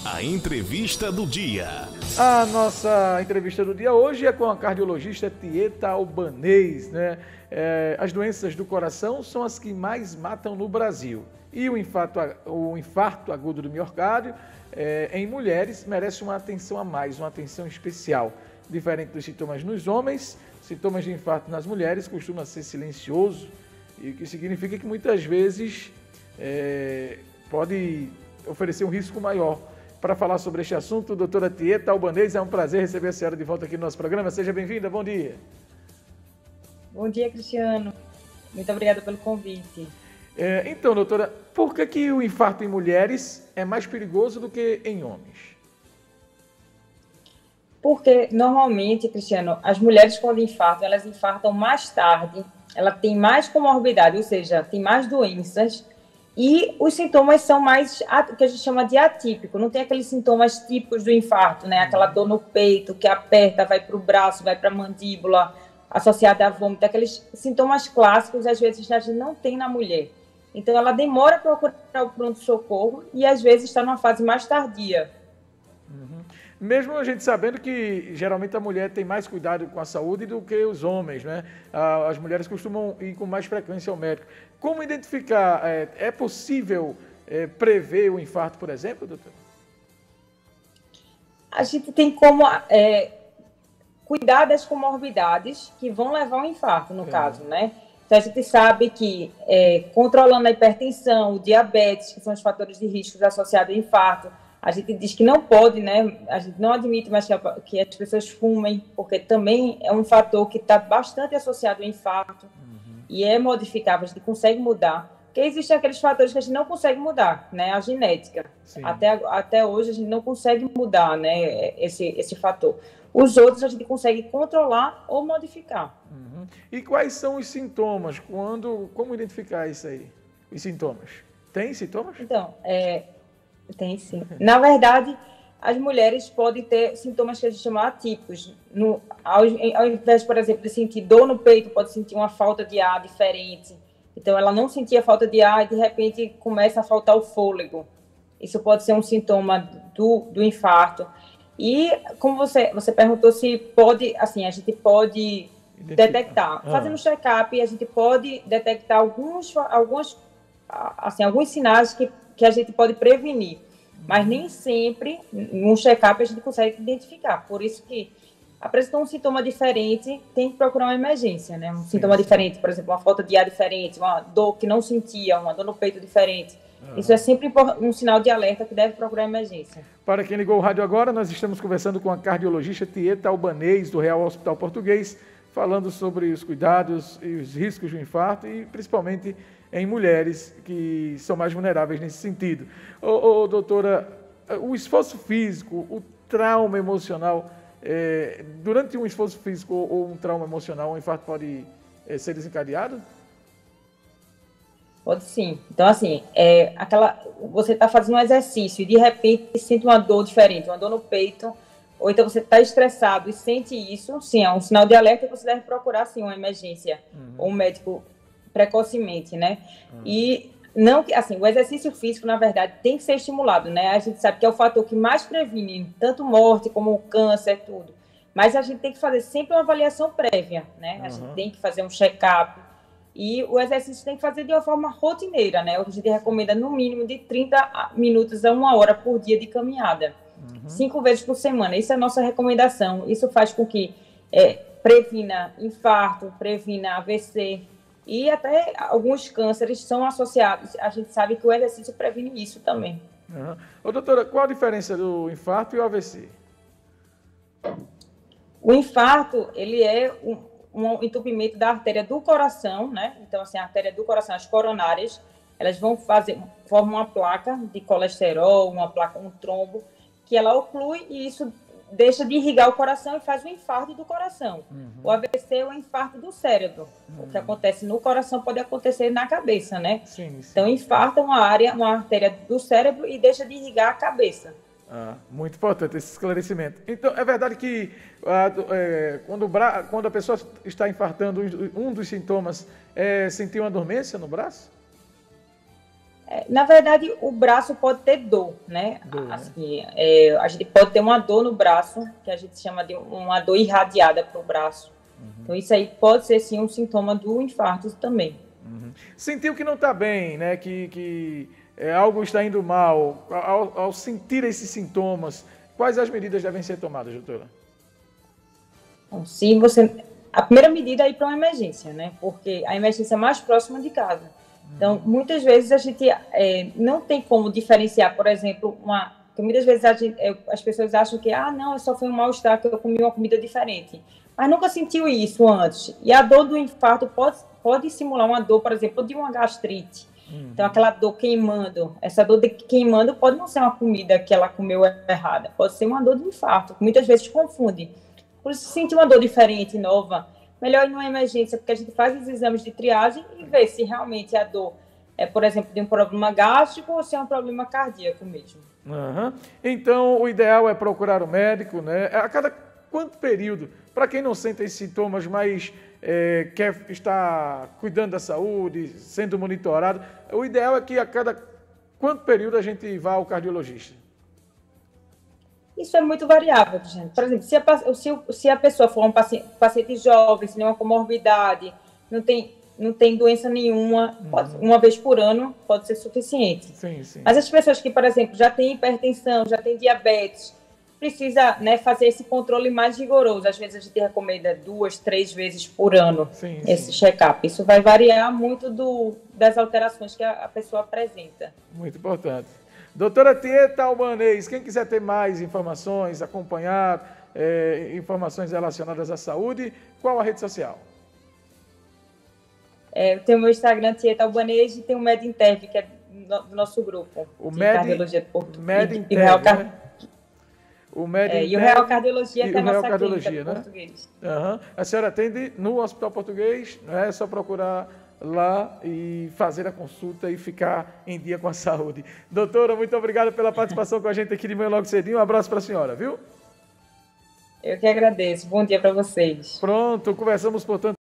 A entrevista do dia. A nossa entrevista do dia hoje é com a cardiologista Tieta Albanês, né? As doenças do coração são as que mais matam no Brasil. E o infarto agudo do miocárdio, em mulheres, merece uma atenção a mais, uma atenção especial. Diferente dos sintomas nos homens, sintomas de infarto nas mulheres costuma ser silencioso, e o que significa que muitas vezes pode oferecer um risco maior. Para falar sobre este assunto, doutora Tieta Albanês, é um prazer receber a senhora de volta aqui no nosso programa. Seja bem-vinda, bom dia. Bom dia, Cristiano. Muito obrigada pelo convite. Então, doutora, por que o infarto em mulheres é mais perigoso do que em homens? Porque, normalmente, Cristiano, as mulheres quando infartam, elas infartam mais tarde, ela tem mais comorbidade, ou seja, tem mais doenças, e os sintomas são mais, o que a gente chama de atípico, não tem aqueles sintomas típicos do infarto, né? Aquela dor no peito, que aperta, vai para o braço, vai para a mandíbula, associada a vômito, aqueles sintomas clássicos, às vezes, a gente não tem na mulher. Então, ela demora para procurar o pronto-socorro e, às vezes, está numa fase mais tardia. Uhum. Mesmo a gente sabendo que, geralmente, a mulher tem mais cuidado com a saúde do que os homens, né? As mulheres costumam ir com mais frequência ao médico. Como identificar? É possível prever o infarto, por exemplo, doutor? A gente tem como cuidar das comorbidades que vão levar ao infarto, no caso, né? Então, a gente sabe que controlando a hipertensão, o diabetes, que são os fatores de risco associados ao infarto, a gente diz que não pode, né? A gente não admite mais que as pessoas fumem, porque também é um fator que está bastante associado ao infarto e é modificável, a gente consegue mudar. Porque existem aqueles fatores que a gente não consegue mudar, né? A genética. Até hoje a gente não consegue mudar, né? Esse fator. Os outros a gente consegue controlar ou modificar. Uhum. E quais são os sintomas? Como identificar isso aí? Os sintomas? Tem sintomas? Então, tem sim. Na verdade, as mulheres podem ter sintomas que a gente chama atípicos. Ao invés, por exemplo, de sentir dor no peito, pode sentir uma falta de ar diferente. Então, ela não sentia falta de ar e, de repente, começa a faltar o fôlego. Isso pode ser um sintoma do infarto. E, como você perguntou se pode, assim, a gente pode detectar. Fazendo check-up, a gente pode detectar alguns sinais que a gente pode prevenir. Mas nem sempre, num check-up, a gente consegue identificar. Por isso que apresentou um sintoma diferente, tem que procurar uma emergência, né? Um sintoma diferente, por exemplo, uma falta de ar diferente, uma dor que não sentia, uma dor no peito diferente. Isso é sempre um sinal de alerta que deve procurar emergência. Para quem ligou o rádio agora, nós estamos conversando com a cardiologista Tieta Albanês, do Real Hospital Português, falando sobre os cuidados e os riscos do infarto e principalmente em mulheres que são mais vulneráveis nesse sentido. Doutora, o esforço físico, o trauma emocional, durante um esforço físico ou um trauma emocional, um infarto pode ser desencadeado? Pode sim. Então, assim, você está fazendo um exercício e, de repente, sente uma dor diferente, uma dor no peito, ou então você está estressado e sente isso, sim, é um sinal de alerta que você deve procurar, sim, uma emergência, ou um médico precocemente, né? E, não, assim, o exercício físico, na verdade, tem que ser estimulado, né? A gente sabe que é o fator que mais previne, tanto morte como câncer, tudo. Mas a gente tem que fazer sempre uma avaliação prévia, né? A gente tem que fazer um check-up. E o exercício tem que fazer de uma forma rotineira, né? A gente recomenda no mínimo de 30 minutos a 1 hora por dia de caminhada. 5 vezes por semana. Isso é a nossa recomendação. Isso faz com que previna infarto, previna AVC e até alguns cânceres são associados. A gente sabe que o exercício previne isso também. Doutora, qual a diferença do infarto e o AVC? O infarto, ele é um entupimento da artéria do coração, né? Então, assim, a artéria do coração, as coronárias, elas formam uma placa de colesterol, um trombo, que ela oclui e isso deixa de irrigar o coração e faz o infarto do coração. O AVC é o infarto do cérebro. O que acontece no coração pode acontecer na cabeça, né? Sim. Então, infarta uma artéria do cérebro e deixa de irrigar a cabeça. Muito importante esse esclarecimento. Então, é verdade que quando a pessoa está infartando, um dos sintomas é sentir uma dormência no braço? Na verdade, o braço pode ter dor, né? Assim, a gente pode ter uma dor no braço, que a gente chama de uma dor irradiada para o braço. Então, isso aí pode ser, sim, um sintoma do infarto também. Sentiu que não está bem, né? Que algo está indo mal. Ao sentir esses sintomas, quais as medidas devem ser tomadas, doutora? Bom, a primeira medida é ir para uma emergência, né? Porque a emergência é mais próxima de casa. Então, muitas vezes a gente não tem como diferenciar, por exemplo, porque muitas vezes as pessoas acham que, não, só foi um mal-estar, que eu comi uma comida diferente. Mas nunca sentiu isso antes. E a dor do infarto pode simular uma dor, por exemplo, de uma gastrite. Então, aquela dor queimando. Essa dor de queimando pode não ser uma comida que ela comeu errada. Pode ser uma dor de infarto, que muitas vezes confunde. Por isso, se sentir uma dor diferente, nova, melhor ir numa emergência, porque a gente faz os exames de triagem e vê se realmente a dor é, por exemplo, de um problema gástrico ou se é um problema cardíaco mesmo. Então, o ideal é procurar o médico, né? A cada quanto período, para quem não sente esses sintomas, mas quer estar cuidando da saúde, sendo monitorado, o ideal é que a cada quanto período a gente vá ao cardiologista? Isso é muito variável, gente. Por exemplo, se a pessoa for um paciente jovem, sem nenhuma comorbidade, não tem doença nenhuma, uma vez por ano pode ser suficiente. Sim. Mas as pessoas que, por exemplo, já têm hipertensão, já têm diabetes, precisa, né, fazer esse controle mais rigoroso. Às vezes a gente recomenda 2, 3 vezes por ano esse check-up. Isso vai variar muito das alterações que a pessoa apresenta. Muito importante. Doutora Tieta Albanês, quem quiser ter mais informações, acompanhar informações relacionadas à saúde, qual a rede social? Eu tenho o meu Instagram, Tieta Albanês, e tem o MedInterv, que é do nosso grupo. O Cardiologia de Português. MedInterv, né? E o Real Cardiologia, que é a nossa clínica de português. A senhora atende no Hospital Português, é só procurar lá e fazer a consulta e ficar em dia com a saúde. Doutora, muito obrigado pela participação com a gente aqui de manhã logo cedinho. Um abraço para a senhora, viu? Eu que agradeço. Bom dia para vocês. Pronto, conversamos, portanto,